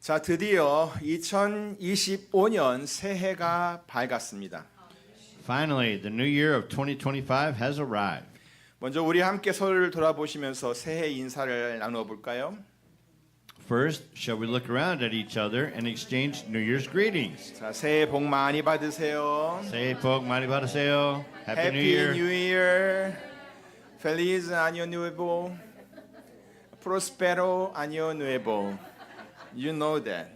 자, 드디어 2025년 새해가 밝았습니다. Finally, the new year of 2025 has arrived. 먼저 우리 함께 서로를 돌아보시면서 새해 인사를 나누어 볼까요? First, shall we look around at each other and exchange New Year's greetings? 자, 새해 복 많이 받으세요. 새해 복 많이 받으세요. Happy New Happy Year. New Year. Feliz Año Nuevo. Prospero Año Nuevo. You know that.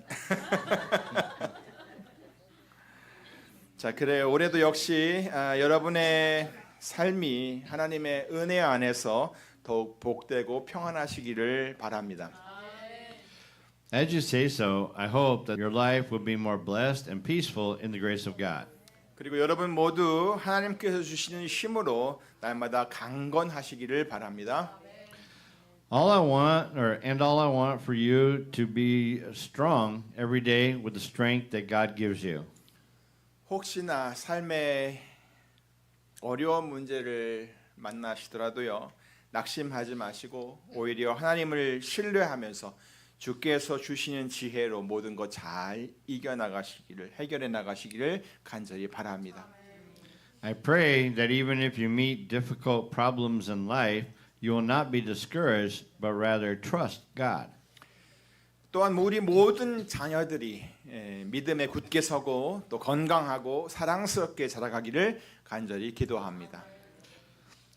자, 그래요. 올해도 역시 여러분의 삶이 하나님의 은혜 안에서 더욱 복되고 평안하시기를 바랍니다. As you say so, I hope that your life will be more blessed and peaceful in the grace of God. 그리고 여러분 모두 하나님께서 주시는 힘으로 날마다 강건하시기를 바랍니다. All I want for you to be strong every day with the strength that God gives you. 혹시나 삶의 어려운 문제를 만나시더라도요, 낙심하지 마시고 오히려 하나님을 신뢰하면서 주께서 주시는 지혜로 모든 것 잘 이겨나가시기를, 해결해 나가시기를 간절히 바랍니다. I pray that even if you meet difficult problems in life, you will not be discouraged, but rather trust God. 또한 우리 모든 자녀들이 믿음에 굳게 서고 또 건강하고 사랑스럽게 자라가기를 간절히 기도합니다.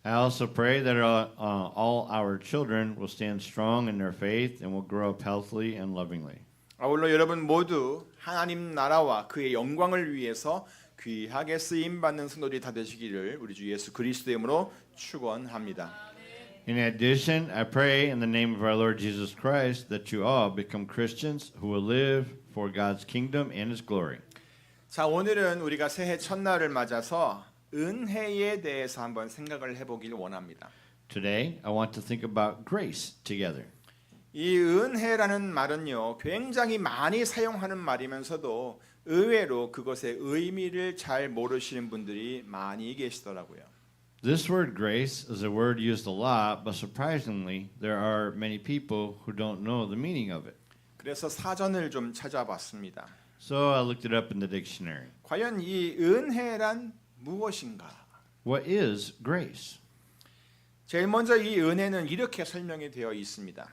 I also pray that all our children will stand strong in their faith and will grow up healthily and lovingly. 아울러 여러분 모두 하나님 나라와 그의 영광을 위해서 귀하게 쓰임 받는 성도들이 다 되시기를 우리 주 예수 그리스도의 이름으로 축원합니다. In addition, I pray in the name of our Lord Jesus Christ that you all become Christians who will live for God's kingdom and His glory. 자, 오늘은 우리가 새해 첫날을 맞아서 은혜에 대해서 한번 생각을 해보길 원합니다. Today, I want to think about grace together. 이 은혜라는 말은요, 굉장히 많이 사용하는 말이면서도 의외로 그것의 의미를 잘 모르시는 분들이 많이 계시더라고요. This word grace is a word used a lot, but surprisingly, there are many people who don't know the meaning of it. 그래서 사전을 좀 찾아봤습니다. So I looked it up in the dictionary. 과연 이 은혜란 무엇인가? What is grace? 제일 먼저 이 은혜는 이렇게 설명이 되어 있습니다.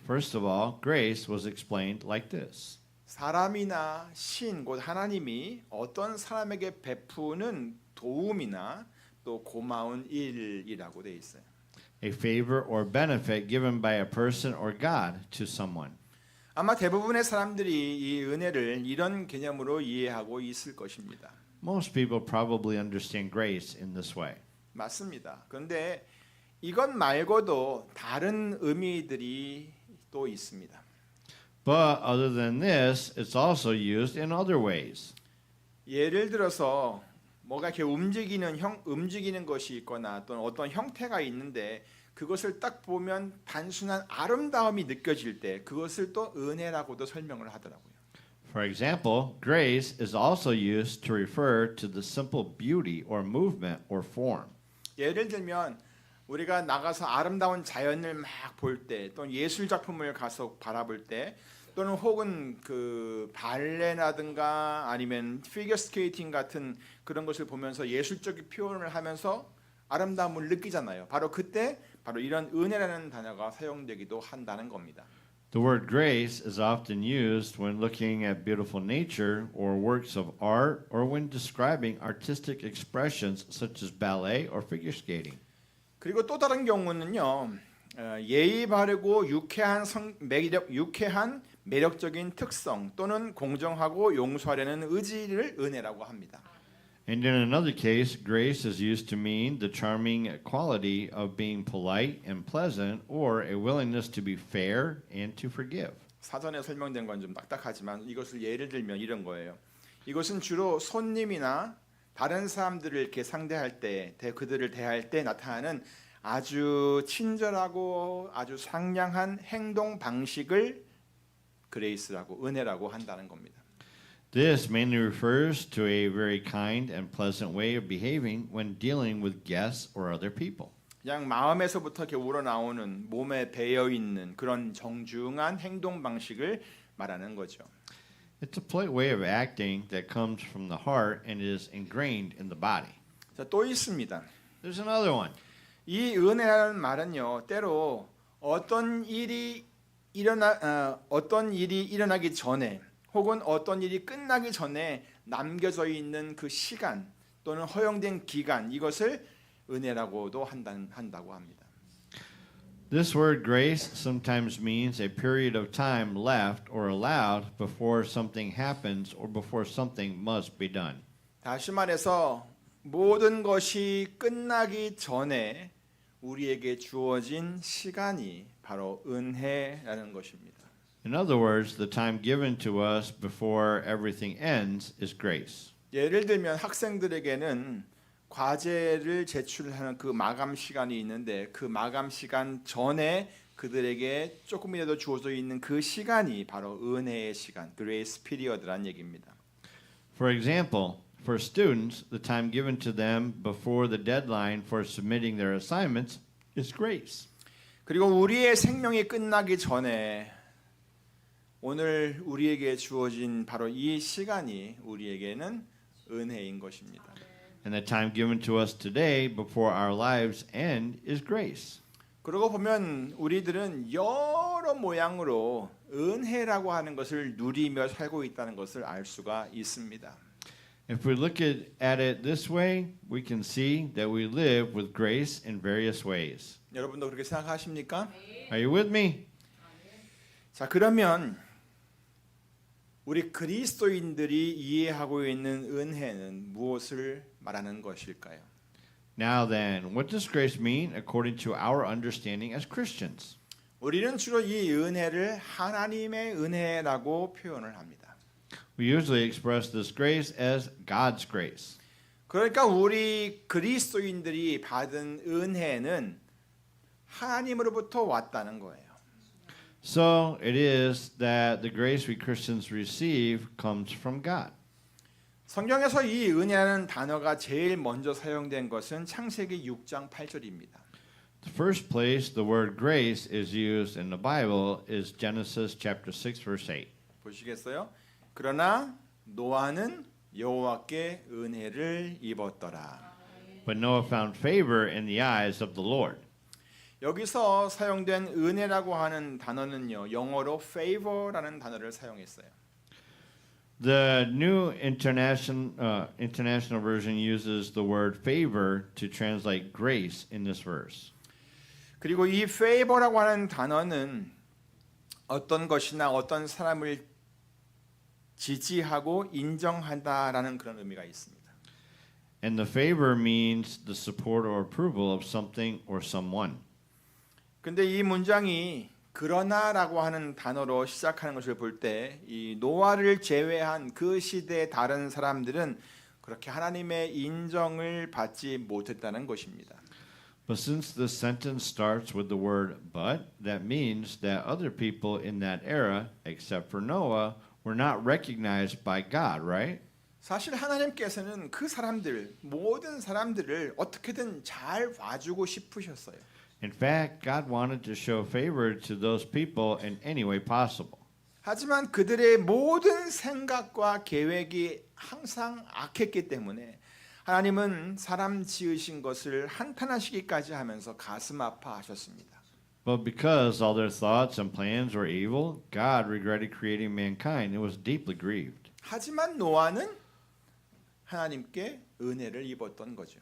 First of all, grace was explained like this. 사람이나 신, 곧 하나님이 어떤 사람에게 베푸는 도움이나 또 고마운 일이라고 되어 있어요. A favor or benefit given by a person or God to someone. 아마 대부분의 사람들이 이 은혜를 이런 개념으로 이해하고 있을 것입니다. Most people probably understand grace in this way. 맞습니다. 그런데 이것 말고도 다른 의미들이 또 있습니다. But other than this, it's also used in other ways. 예를 들어서 뭐가 이렇게 움직이는 것이 있거나 또는 어떤 형태가 있는데 그것을 딱 보면 단순한 아름다움이 느껴질 때 그것을 또 은혜라고도 설명을 하더라고요. For example, grace is also used to refer to the simple beauty or movement or form. 예를 들면 우리가 나가서 아름다운 자연을 막 볼 때 또는 예술 작품을 가서 바라볼 때 또는 혹은 그 발레라든가 아니면 피겨 스케이팅 같은 그런 것을 보면서 예술적인 표현을 하면서 아름다움을 느끼잖아요. 바로 그때 바로 이런 은혜라는 단어가 사용되기도 한다는 겁니다. The word grace is often used when looking at beautiful nature or works of art or when describing artistic expressions such as ballet or figure skating. 그리고 또 다른 경우는요. 예의 바르고 유쾌한 매력적인 특성 또는 공정하고 용서하려는 의지를 은혜라고 합니다. And in another case, grace is used to mean the charming quality of being polite and pleasant or a willingness to be fair and to forgive. 사전에 설명된 건 좀 딱딱하지만 이것을 예를 들면 이런 거예요. 이것은 주로 손님이나 다른 사람들을 이렇게 상대할 때, 그들을 대할 때 나타나는 아주 친절하고 아주 상냥한 행동 방식을 그레이스라고 은혜라고 한다는 겁니다. This mainly refers to a very kind and pleasant way of behaving when dealing with guests or other people. 그냥 마음에서부터 이렇게 우러나오는 몸에 배어 있는 그런 정중한 행동 방식을 말하는 거죠. It's a polite way of acting that comes from the heart and is ingrained in the body. 자, 또 있습니다. There's another one. 이 은혜라는 말은요, 때로 어떤 일이 일어나기 전에 혹은 어떤 일이 끝나기 전에 남겨져 있는 그 시간 또는 허용된 기간, 이것을 은혜라고도 한다고 합니다. This word grace sometimes means a period of time left or allowed before something happens or before something must be done. 다시 말해서 모든 것이 끝나기 전에 우리에게 주어진 시간이 바로 은혜라는 것입니다. In other words, the time given to us before everything ends is grace. 예를 들면 학생들에게는 과제를 제출하는 그 마감 시간이 있는데 그 마감 시간 전에 그들에게 조금이라도 주어져 있는 그 시간이 바로 은혜의 시간, grace period라는 얘기입니다. For example, for students, the time given to them before the deadline for submitting their assignments is grace. 그리고 우리의 생명이 끝나기 전에 오늘 우리에게 주어진 바로 이 시간이 우리에게는 은혜인 것입니다. And the time given to us today before our lives end is grace. 그러고 보면 우리들은 여러 모양으로 은혜라고 하는 것을 누리며 살고 있다는 것을 알 수가 있습니다. If we look at it this way, we can see that we live with grace in various ways. 여러분도 그렇게 생각하십니까? Are you with me? 자, 그러면 우리 그리스도인들이 이해하고 있는 은혜는 무엇을 말하는 것일까요? Now then, what does grace mean according to our understanding as Christians? 우리는 주로 이 은혜를 하나님의 은혜라고 표현을 합니다. We usually express this grace as God's grace. 그러니까 우리 그리스도인들이 받은 은혜는 하나님으로부터 왔다는 거예요. So it is that the grace we Christians receive comes from God. 성경에서 이 은혜라는 단어가 제일 먼저 사용된 것은 창세기 6장 8절입니다. The first place the word grace is used in the Bible is Genesis chapter 6 verse 8. 보시겠어요? 그러나 노아는 여호와께 은혜를 입었더라. But Noah found favor in the eyes of the Lord. 여기서 사용된 은혜라고 하는 단어는요, 영어로 favor라는 단어를 사용했어요. The New International Version uses the word favor to translate grace in this verse. 그리고 이 favor라고 하는 단어는 어떤 것이나 어떤 사람을 지지하고 인정한다라는 그런 의미가 있습니다. And the favor means the support or approval of something or someone. 근데 이 문장이 그러나라고 하는 단어로 시작하는 것을 볼 때 이 노아를 제외한 그 시대의 다른 사람들은 그렇게 하나님의 인정을 받지 못했다는 것입니다. But since this sentence starts with the word but, that means that other people in that era, except for Noah, were not recognized by God, right? 사실 하나님께서는 그 사람들, 모든 사람들을 어떻게든 잘 봐주고 싶으셨어요. In fact, God wanted to show favor to those people in any way possible. 하지만 그들의 모든 생각과 계획이 항상 악했기 때문에 하나님은 사람 지으신 것을 한탄하시기까지 하면서 가슴 아파하셨습니다. But because all their thoughts and plans were evil, God regretted creating mankind and was deeply grieved. 하지만 노아는 하나님께 은혜를 입었던 거죠.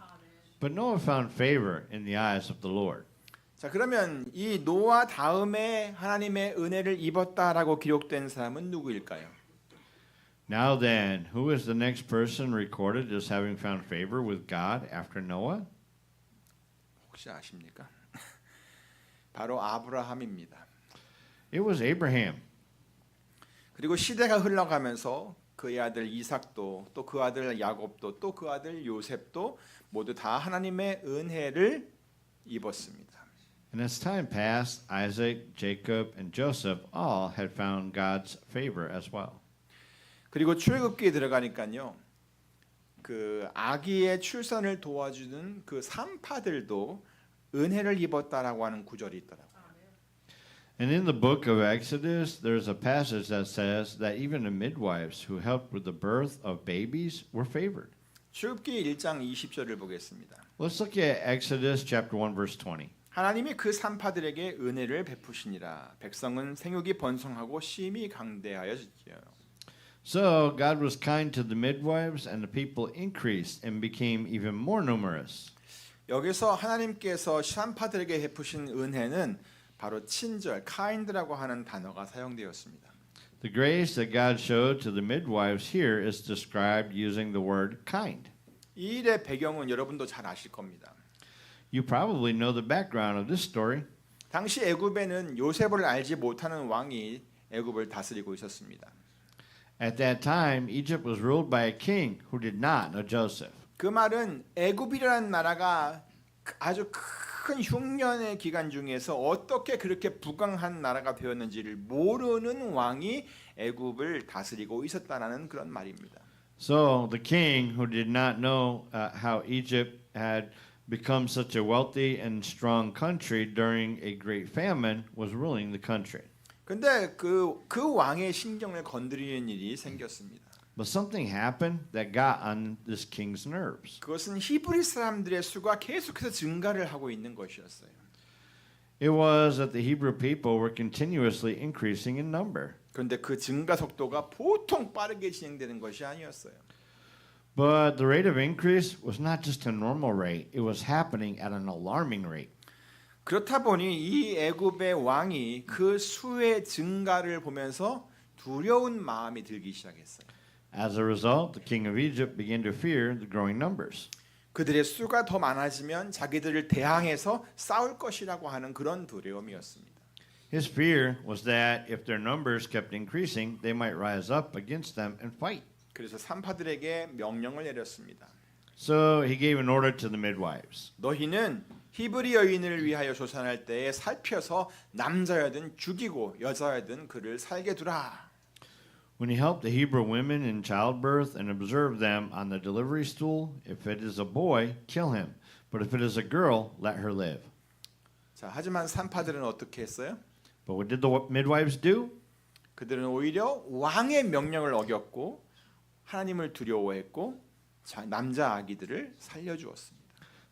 But Noah found favor in the eyes of the Lord. 자, 그러면 이 노아 다음에 하나님의 은혜를 입었다라고 기록된 사람은 누구일까요? Now then, who is the next person recorded as having found favor with God after Noah? 혹시 아십니까? 바로 아브라함입니다. It was Abraham. 그리고 시대가 흘러가면서 그의 아들 이삭도 또 그 아들 야곱도 또 그 아들 요셉도 모두 다 하나님의 은혜를 입었습니다. And as time passed, Isaac, Jacob, and Joseph all had found God's favor as well. 그리고 출애굽기에 들어가니까요, 그 아기의 출산을 도와주는 그 산파들도 은혜를 입었다라고 하는 구절이 있더라고요. And in the book of Exodus, there's a passage that says that even the midwives who helped with the birth of babies were favored. 출애굽기 1장 20절을 보겠습니다. Let's look at Exodus chapter 1 verse 20. 하나님이 그 산파들에게 은혜를 베푸시니라. 백성은 생육이 번성하고 심히 강대하여지지요. So God was kind to the midwives and the people increased and became even more numerous. 여기서 하나님께서 산파들에게 베푸신 은혜는 바로 친절, kind라고 하는 단어가 사용되었습니다. The grace that God showed to the midwives here is described using the word kind. 이 일의 배경은 여러분도 잘 아실 겁니다. You probably know the background of this story. 당시 애굽에는 요셉을 알지 못하는 왕이 애굽을 다스리고 있었습니다. At that time, Egypt was ruled by a king who did not know Joseph. 그 말은 애굽이라는 나라가 아주 큰 흉년의 기간 중에서 어떻게 그렇게 부강한 나라가 되었는지를 모르는 왕이 애굽을 다스리고 있었다라는 그런 말입니다. So the king who did not know how Egypt had become such a wealthy and strong country during a great famine was ruling the country. 근데 그 왕의 신경을 건드리는 일이 생겼습니다. But something happened that got on this king's nerves. 그것은 히브리 사람들의 수가 계속해서 증가를 하고 있는 것이었어요. It was that the Hebrew people were continuously increasing in number. 그런데 그 증가 속도가 보통 빠르게 진행되는 것이 아니었어요. But the rate of increase was not just a normal rate. It was happening at an alarming rate. 그렇다 보니 이 애굽의 왕이 그 수의 증가를 보면서 두려운 마음이 들기 시작했어요. As a result, the king of Egypt began to fear the growing numbers. 그들의 수가 더 많아지면 자기들을 대항해서 싸울 것이라고 하는 그런 두려움이었습니다. His fear was that if their numbers kept increasing, they might rise up against them and fight. 그래서 산파들에게 명령을 내렸습니다. So he gave an order to the midwives. 너희는 히브리 여인을 위하여 조산할 때에 살펴서 남자여든 죽이고 여자여든 그를 살게 두라. When he helped the Hebrew women in childbirth and observed them on the delivery stool, if it is a boy, kill him. But if it is a girl, let her live. 자, 하지만 산파들은 어떻게 했어요? But what did the midwives do? 그들은 오히려 왕의 명령을 어겼고 하나님을 두려워했고 남자 아기들을 살려주었습니다.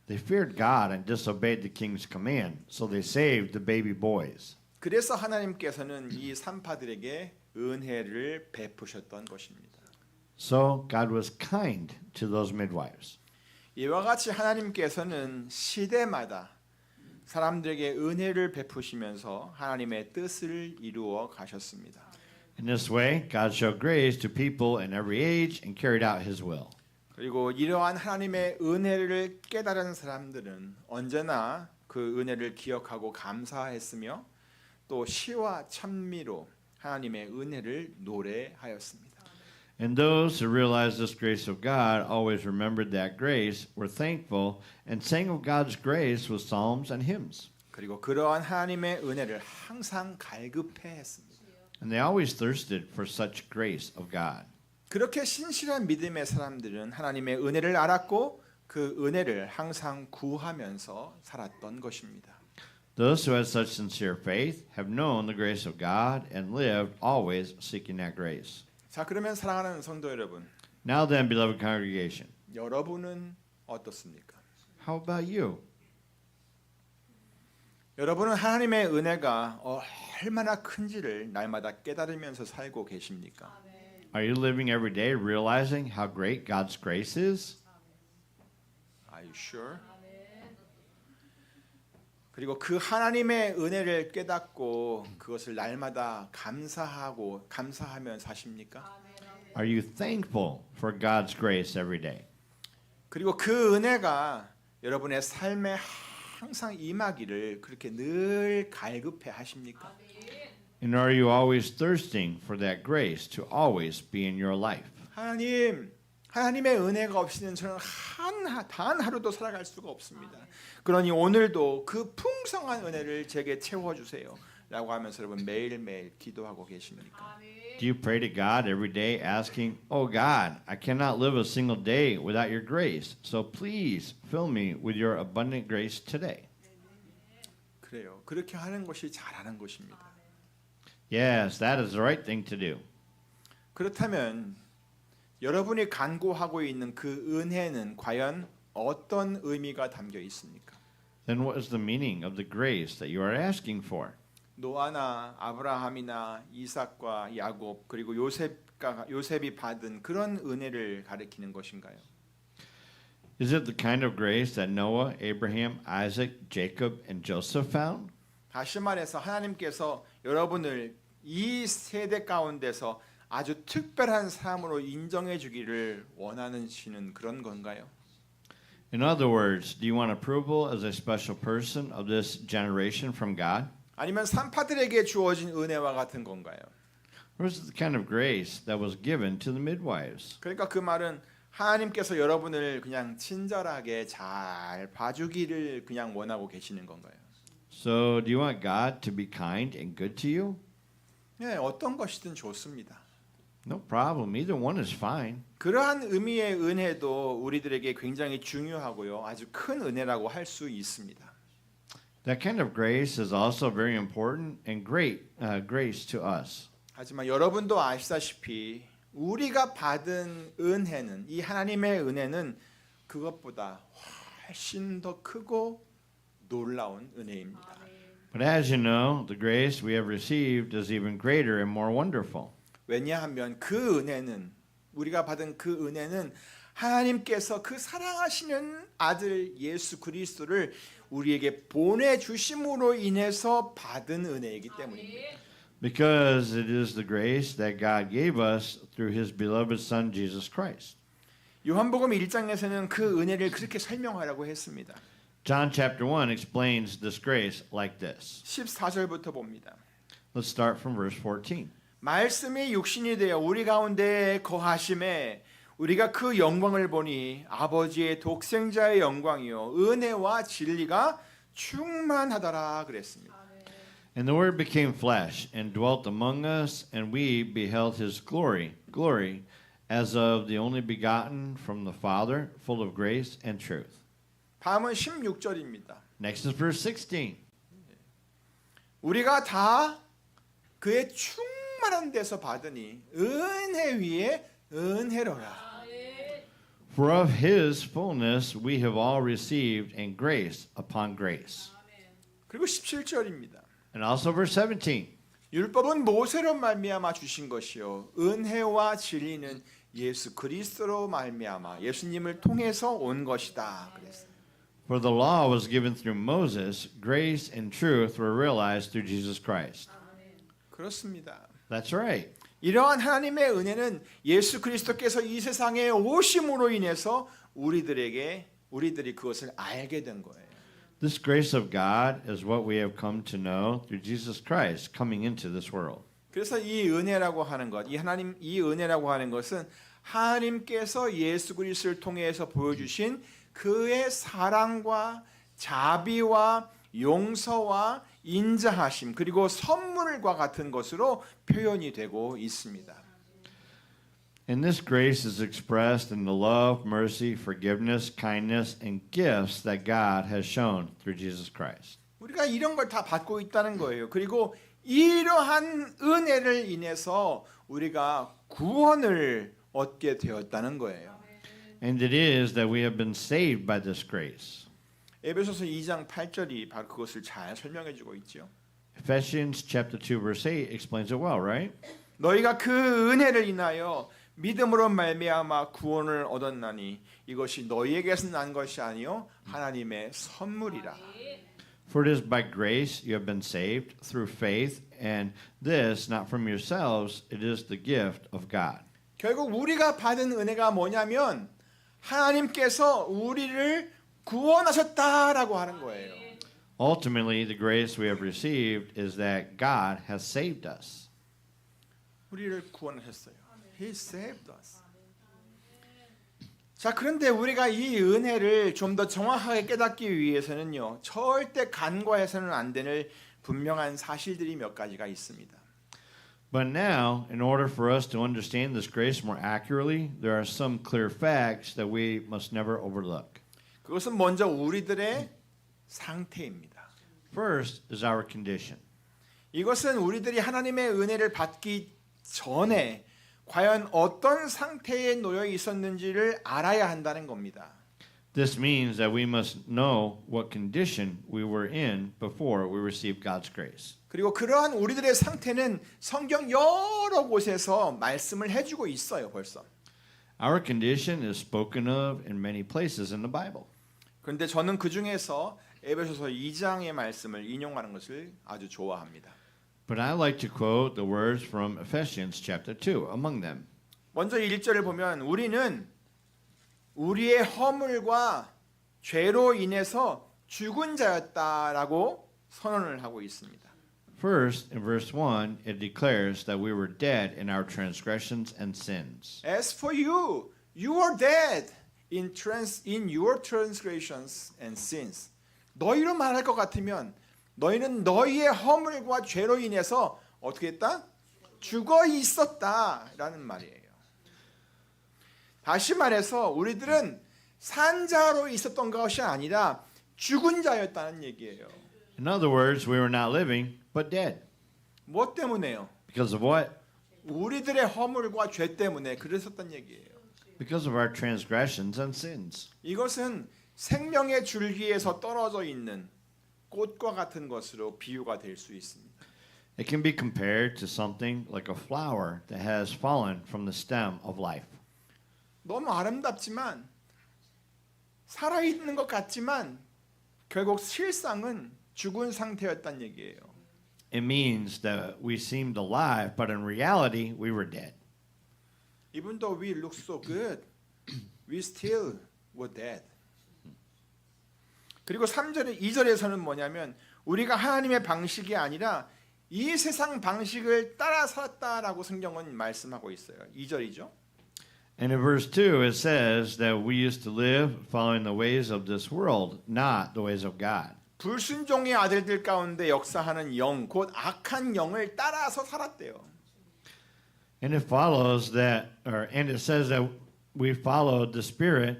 They feared God and disobeyed the king's command, so they saved the baby boys. 그래서 하나님께서는 이 산파들에게 은혜를 베푸셨던 것입니다. So God was kind to those midwives. 이와 같이 하나님께서는 시대마다 사람들에게 은혜를 베푸시면서 하나님의 뜻을 이루어 가셨습니다. In this way, God showed grace to people in every age and carried out his will. 그리고 이러한 하나님의 은혜를 깨달은 사람들은 언제나 그 은혜를 기억하고 감사했으며 또 시와 찬미로 하나님의 은혜를 노래하였습니다. And those who realized this grace of God always remembered that grace, were thankful, and sang of God's grace with psalms and hymns. 그리고 그러한 하나님의 은혜를 항상 갈급해했습니다. And they always thirsted for such grace of God. 그렇게 신실한 믿음의 사람들은 하나님의 은혜를 알았고 그 은혜를 항상 구하면서 살았던 것입니다. Those who had such sincere faith have known the grace of God and lived always seeking that grace. 자, 그러면 사랑하는 성도 여러분, Now then, beloved congregation, 여러분은 어떻습니까? how about you? 여러분은 하나님의 은혜가 얼마나 큰지를 날마다 깨달으면서 살고 계십니까? Are you living every day realizing how great God's grace is? Are you sure? 그리고 그 하나님의 은혜를 깨닫고 그것을 날마다 감사하며 사십니까? Are you thankful for God's grace every day? 그리고 그 은혜가 여러분의 삶에 항상 임하기를 그렇게 늘 갈급해 하십니까? And are you always thirsting for that grace to always be in your life? 하나님의 은혜가 없이는 저는 단 하루도 살아갈 수가 없습니다. 그러니 오늘도 그 풍성한 은혜를 제게 채워주세요 라고 하면서 여러분 매일매일 기도하고 계십니까? Do you pray to God every day asking, "Oh God, I cannot live a single day without your grace. So please fill me with your abundant grace today." 그래요. 그렇게 하는 것이 잘하는 것입니다. Yes, that is the right thing to do. 그렇다면 여러분이 간구하고 있는 그 은혜는 과연 어떤 의미가 담겨 있습니까? Then what is the meaning of the grace that you are asking for? 노아나 아브라함이나 이삭과 야곱 그리고 요셉이 받은 그런 은혜를 가리키는 것인가요? Is it the kind of grace that Noah, Abraham, Isaac, Jacob, and Joseph found? 다시 말해서 하나님께서 여러분을 이 세대 가운데서 아주 특별한 사람으로 인정해 주기를 원하시는 그런 건가요? In other words, do you want approval as a special person of this generation from God? 아니면 산파들에게 주어진 은혜와 같은 건가요? Or is it the kind of grace that was given to the midwives? 그러니까 그 말은 하나님께서 여러분을 그냥 친절하게 잘 봐주기를 그냥 원하고 계시는 건가요? So, do you want God to be kind and good to you? 네, 어떤 것이든 좋습니다. No problem. Either one is fine. 그러한 의미의 은혜도 우리들에게 굉장히 중요하고요. 아주 큰 은혜라고 할 수 있습니다. That kind of grace is also very important and great grace to us. 하지만 여러분도 아시다시피 우리가 받은 은혜는 이 하나님의 은혜는 그것보다 훨씬 더 크고 놀라운 은혜입니다. But as you know, the grace we have received is even greater and more wonderful. 왜냐하면 그 은혜는 우리가 받은 그 은혜는 하나님께서 그 사랑하시는 아들 예수 그리스도를 우리에게 보내주심으로 인해서 받은 은혜이기 때문입니다. Because it is the grace that God gave us through His beloved Son Jesus Christ. 요한복음 1장에서는 그 은혜를 그렇게 설명하라고 했습니다. John chapter 1 explains this grace like this. 14절부터 봅니다. Let's start from verse 14. 말씀이 육신이 되어 우리 가운데 거하심에 우리가 그 영광을 보니 아버지의 독생자의 영광이요 은혜와 진리가 충만하더라 그랬습니다. And the Word became flesh and dwelt among us, and we beheld His glory, as of the only begotten from the Father, full of grace and truth. 다음은 16절입니다. Next is verse 16. 우리가 다 그의 충만한 데서 받으니 은혜 위에 은혜로라. For of His fullness we have all received, and grace upon grace. 그리고 17절입니다. And also verse 17. 율법은 모세로 말미암아 주신 것이요 은혜와 진리는 예수 그리스도로 말미암아 예수님을 통해서 온 것이다. 그랬어요. For the law was given through Moses, grace and truth were realized through Jesus Christ. 그렇습니다. That's right. 이러한 하나님의 은혜는 예수 그리스도께서 이 세상에 오심으로 인해서 우리들이 그것을 알게 된 거예요. This grace of God is what we have come to know through Jesus Christ coming into this world. 그래서 이 은혜라고 하는 것, 이 은혜라고 하는 것은 하나님께서 예수 그리스도를 통해서 보여주신 그의 사랑과 자비와 용서와 인자하심 그리고 선물과 같은 것으로 표현이 되고 있습니다. And this grace is expressed in the love, mercy, forgiveness, kindness, and gifts that God has shown through Jesus Christ. 우리가 이런 걸 다 받고 있다는 거예요. 그리고 이러한 은혜를 인해서 우리가 구원을 얻게 되었다는 거예요. And it is that we have been saved by this grace. 에베소서 2장 8절이 바로 그것을 잘 설명해 주고 있죠. Ephesians chapter 2 verse 8 explains it well, right? 너희가 그 은혜를 인하여 믿음으로 말미암아 구원을 얻었나니 이것이 너희에게서 난 것이 아니요 하나님의 선물이라. For it is by grace you have been saved through faith, and this not from yourselves, it is the gift of God. 결국 우리가 받은 은혜가 뭐냐면 하나님께서 우리를 구원하셨다라고 하는 거예요. Ultimately, the grace we have received is that God has saved us. 우리를 구원하셨어요. He saved us. 자, 그런데 우리가 이 은혜를 좀 더 정확하게 깨닫기 위해서는요. 절대 간과해서는 안 되는 분명한 사실들이 몇 가지가 있습니다. But now, in order for us to understand this grace more accurately, there are some clear facts that we must never overlook. 그것은 먼저 우리들의 상태입니다. First is our condition. 이것은 우리들이 하나님의 은혜를 받기 전에 과연 어떤 상태에 놓여 있었는지를 알아야 한다는 겁니다. This means that we must know what condition we were in before we received God's grace. 그리고 그러한 우리들의 상태는 성경 여러 곳에서 말씀을 해주고 있어요, 벌써. Our condition is spoken of in many places in the Bible. 그런데 저는 그 중에서 에베소서 2장의 말씀을 인용하는 것을 아주 좋아합니다. But I like to quote the words from Ephesians chapter 2 among them. 먼저 1절을 보면 우리는 우리의 허물과 죄로 인해서 죽은 자였다라고 선언을 하고 있습니다. First, in verse 1, it declares that we were dead in our transgressions and sins. As for you, you are dead in your transgressions and sins. 너희로 말할 것 같으면 너희는 너희의 허물과 죄로 인해서 어떻게 했다? 죽어 있었다라는 말이에요. 다시 말해서 우리들은 산자로 있었던 것이 아니라 죽은 자였다는 얘기예요. In other words, we were not living, but dead. 무엇 때문에요? Because of what? 우리들의 허물과 죄 때문에 그랬었단 얘기예요. Because of our transgressions and sins. 이것은 생명의 줄기에서 떨어져 있는 꽃과 같은 것으로 비유가 될 수 있습니다. It can be compared to something like a flower that has fallen from the stem of life. 너무 아름답지만 살아있는 것 같지만 결국 실상은 죽은 상태였단 얘기예요. It means that we seemed alive, but in reality, we were dead. Even though we look so good, we still were dead. 그리고 3절에 2절에서는 뭐냐면 우리가 하나님의 방식이 아니라 이 세상 방식을 따라 살았다라고 성경은 말씀하고 있어요. 2절이죠. And in verse 2, it says that we used to live following the ways of this world, not the ways of God. 불순종의 아들들 가운데 역사하는 영, 곧 악한 영을 따라서 살았대요. And it follows that, and it says that we followed the spirit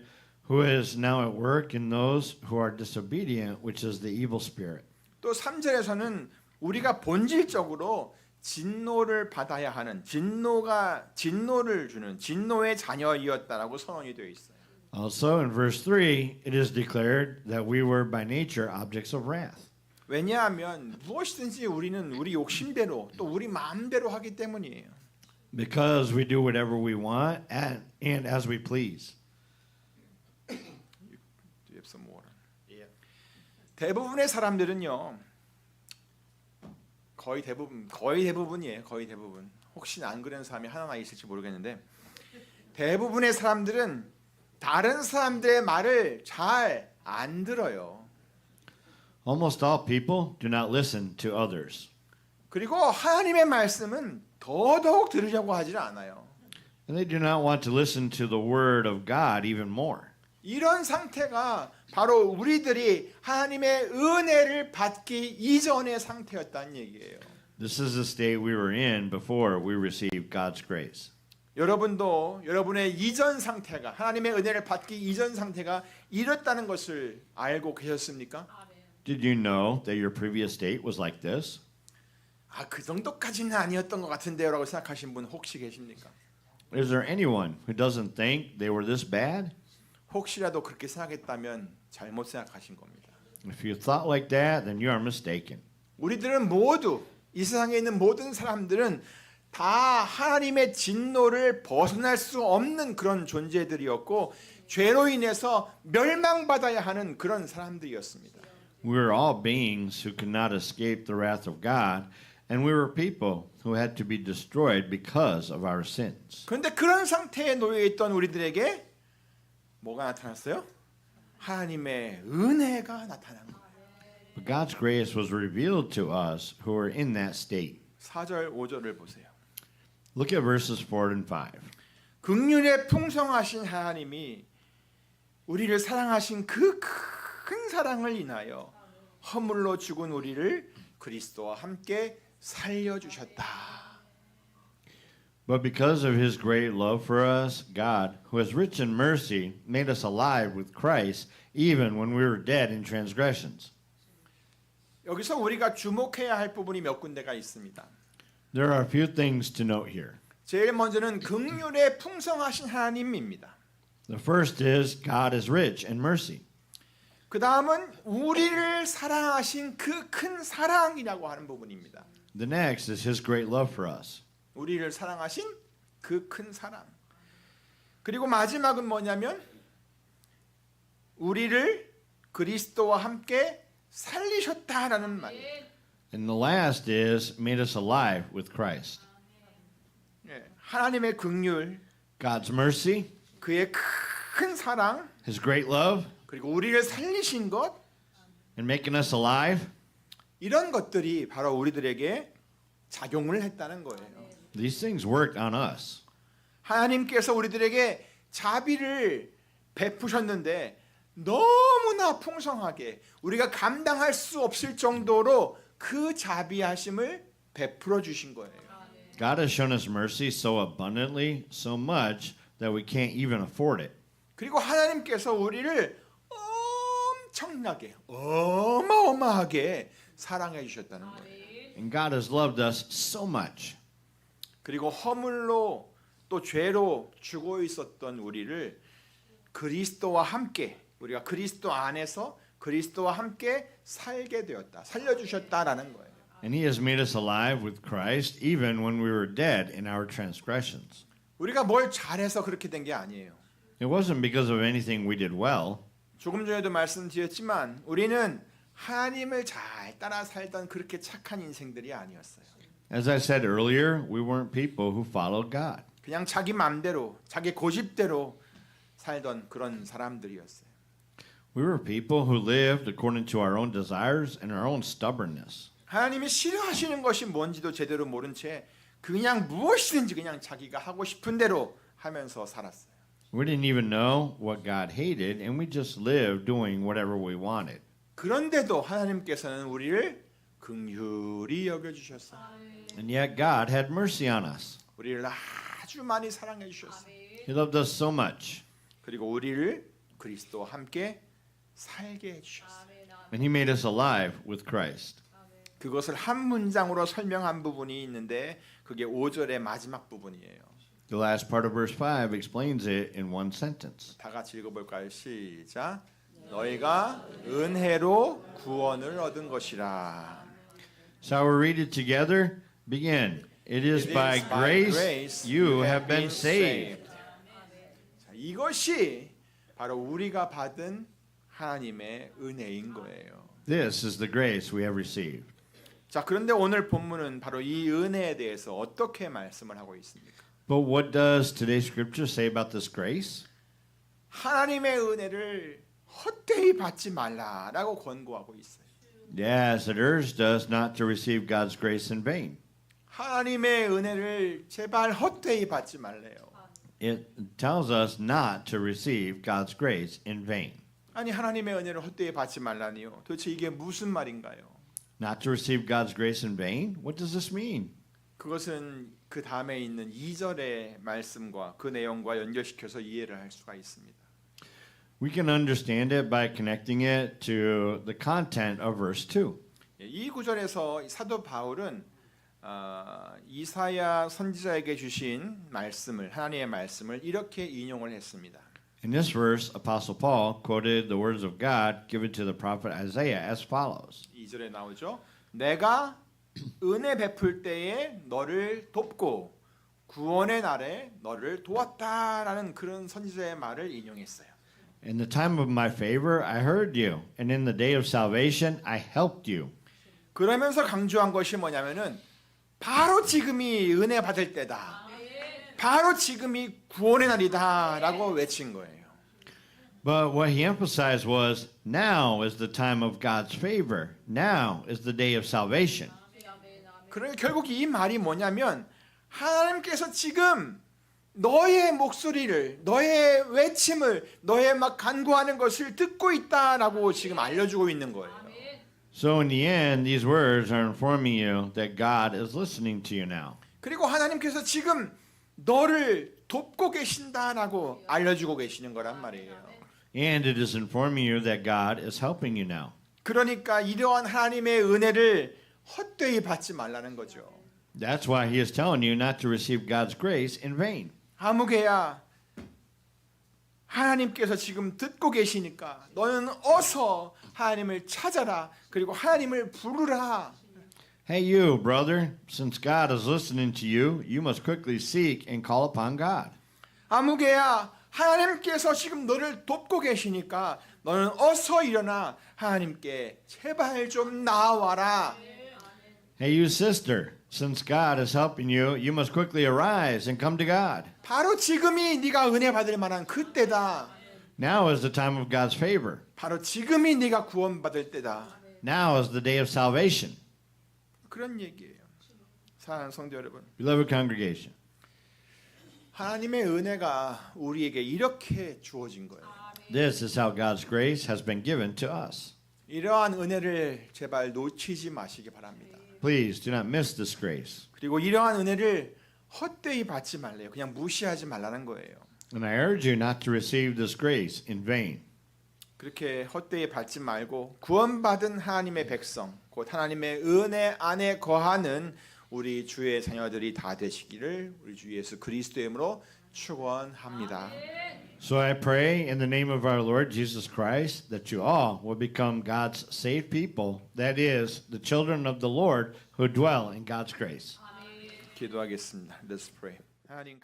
who is now at work in those who are disobedient, which is the evil spirit. 또 3절에서는 우리가 본질적으로 진노를 받아야 하는 진노를 주는 진노의 자녀이었다라고 선언이 되어 있어요. Also in verse 3, it is declared that we were by nature objects of wrath. 왜냐하면 무엇이든지 우리는 우리 욕심대로 또 우리 마음대로 하기 때문이에요. Because we do whatever we want and as we please. Do you have some water? 대부분의 사람들은요. 거의 대부분이에요. 거의 대부분. 혹시 안 그런 사람이 하나나 있을지 모르겠는데 대부분의 사람들은 다른 사람들의 말을 잘 안 들어요. Almost all people do not listen to others. 그리고 하나님의 말씀은 더더욱 들으려고 하질 않아요. And they do not want to listen to the word of God even more. 이런 상태가 바로 우리들이 하나님의 은혜를 받기 이전의 상태였다는 얘기예요. This is the state we were in before we received God's grace. 여러분도 여러분의 이전 상태가 하나님의 은혜를 받기 이전 상태가 이렇다는 것을 알고 계셨습니까? Did you know that your previous state was like this? 그 정도까지는 아니었던 것 같은데요라고 생각하신 분 혹시 계십니까? Is there anyone who doesn't think they were this bad? 혹시라도 그렇게 생각했다면 잘못 생각하신 겁니다. If you thought like that, then you are mistaken. 우리들은 모두 이 세상에 있는 모든 사람들은 다 하나님의 진노를 벗어날 수 없는 그런 존재들이었고 죄로 인해서 멸망받아야 하는 그런 사람들이었습니다. We were all beings who could not escape the wrath of God, and we were people who had to be destroyed because of our sins. 그런데 그런 상태에 놓여 있던 우리들에게 뭐가 나타났어요? 하나님의 은혜가 나타난 거예요. But God's grace was revealed to us who were in that state. 4절, 5절을 보세요. Look at verses 4 and 5. 긍휼에 풍성하신 하나님이 우리를 사랑하신 그 큰 사랑을 인하여 허물로 죽은 우리를 그리스도와 함께 살려주셨다. But because of his great love for us, God, who is rich in mercy, made us alive with Christ even when we were dead in transgressions. 여기서 우리가 주목해야 할 부분이 몇 군데가 있습니다. There are a few things to note here. 제일 먼저는 긍휼에 풍성하신 하나님입니다. The first is God is rich in mercy. 그 다음은 우리를 사랑하신 그 큰 사랑이라고 하는 부분입니다. The next is his great love for us. 우리를 사랑하신 그 큰 사랑. 그리고 마지막은 뭐냐면 우리를 그리스도와 함께 살리셨다라는 말이에요. And the last is made us alive with Christ. 예, 하나님의 긍휼, God's mercy, 그의 큰 사랑, his great love, 그리고 우리를 살리신 것, and making us alive. 이런 것들이 바로 우리들에게 작용을 했다는 거예요. These things worked on us. 하나님께서 우리들에게 자비를 베푸셨는데 너무나 풍성하게 우리가 감당할 수 없을 정도로 그 자비하심을 베풀어 주신 거예요. God has shown us mercy so abundantly, so much that we can't even afford it. 그리고 하나님께서 우리를 엄청나게 어마어마하게 사랑해 주셨다는 거예요. And God has loved us so much. 그리고 허물로 또 죄로 죽어 있었던 우리를 그리스도와 함께 우리가 그리스도 안에서 그리스도와 함께 살게 되었다. 살려주셨다라는 거예요. And he has made us alive with Christ even when we were dead in our transgressions. 우리가 뭘 잘해서 그렇게 된 게 아니에요. It wasn't because of anything we did well. 조금 전에도 말씀드렸지만 우리는 하나님을 잘 따라 살던 그렇게 착한 인생들이 아니었어요. As I said earlier, we weren't people who followed God. 그냥 자기 마음대로 자기 고집대로 살던 그런 사람들이었어요. We were people who lived according to our own desires and our own stubbornness. 하나님이 싫어하시는 것이 뭔지도 제대로 모른 채 그냥 무엇이든지 그냥 자기가 하고 싶은 대로 하면서 살았어요. We didn't even know what God hated, and we just lived doing whatever we wanted. 그런데도 하나님께서는 우리를 긍휼히 여겨주셨어요. And yet God had mercy on us. 우리를 아주 많이 사랑해 주셨어요. He loved us so much. 그리고 우리를 그리스도와 함께 살게 해주셨어요. And he made us alive with Christ. 그것을 한 문장으로 설명한 부분이 있는데 그게 5절의 마지막 부분이에요. The last part of verse 5 explains it in one sentence. 다 같이 읽어볼까요? 시작. 너희가 은혜로 구원을 얻은 것이라. Shall we read it together? Begin. It is by grace you have been saved. 자, 이것이 바로 우리가 받은 하나님의 은혜인 거예요. This is the grace we have received. 자, 그런데 오늘 본문은 바로 이 은혜에 대해서 어떻게 말씀을 하고 있습니까? But what does today's scripture say about this grace? 하나님의 은혜를 헛되이 받지 말라라고 권고하고 있어요. Yes, it urged us not to receive God's grace in vain. 하나님의 은혜를 제발 헛되이 받지 말래요. It tells us not to receive God's grace in vain. 아니 하나님의 은혜를 헛되이 받지 말라니요. 도대체 이게 무슨 말인가요? Not to receive God's grace in vain? What does this mean? 그것은 그 다음에 있는 2절의 말씀과 그 내용과 연결시켜서 이해를 할 수가 있습니다. We can understand it by connecting it to the content of verse 2. 이 구절에서 사도 바울은 이사야 선지자에게 주신 말씀을 하나님의 말씀을 이렇게 인용을 했습니다. In this verse, Apostle Paul quoted the words of God given to the prophet Isaiah as follows. 2절에 나오죠. 내가 은혜 베풀 때에 너를 돕고 구원의 날에 너를 도왔다라는 그런 선지자의 말을 인용했어요. In the time of my favor, I heard you, and in the day of salvation, I helped you. 그러면서 강조한 것이 뭐냐면은 바로 지금이 은혜 받을 때다. 바로 지금이 구원의 날이다라고 외친 거예요. But what he emphasized was, now is the time of God's favor. Now is the day of salvation. 그러니까 결국 이 말이 뭐냐면 하나님께서 지금 너의 목소리를, 너의 외침을, 너의 막 간구하는 것을 듣고 있다라고 지금 알려주고 있는 거예요. So in the end, these words are informing you that God is listening to you now. 그리고 하나님께서 지금 너를 돕고 계신다라고 알려주고 계시는 거란 말이에요. And it is informing you that God is helping you now. 그러니까 이러한 하나님의 은혜를 헛되이 받지 말라는 거죠. That's why he is telling you not to receive God's grace in vain. 아무개야, 하나님께서 지금 듣고 계시니까 너는 어서 하나님을 찾아라. 그리고 하나님을 부르라. Hey, you, brother, since God is listening to you, you must quickly seek and call upon God. 아무개야, 하나님께서 지금 너를 돕고 계시니까 너는 어서 일어나 하나님께 제발 좀 나와라. Hey, you, sister, since God is helping you, you must quickly arise and come to God. 바로 지금이 네가 은혜 받을 만한 그때다. Now is the time of God's favor. 바로 지금이 네가 구원받을 때다. Now is the day of salvation. 그런 얘기예요. 사랑하는 성도 여러분, Beloved congregation, 하나님의 은혜가 우리에게 이렇게 주어진 거예요. this is how God's grace has been given to us. 이러한 은혜를 제발 놓치지 마시기 바랍니다. Please do not miss this grace. 그리고 이러한 은혜를 헛되이 받지 말래요. 그냥 무시하지 말라는 거예요. And I urge you not to receive this grace in vain. 그렇게 헛되이 받지 말고 구원받은 하나님의 백성, 곧 하나님의 은혜 안에 거하는 우리 주의 자녀들이 다 되시기를 우리 주 예수 그리스도의 이름으로 축원합니다. So I pray in the name of our Lord Jesus Christ that you all will become God's saved people, that is, the children of the Lord who dwell in God's grace. 기도하겠습니다. Let's pray. 하나님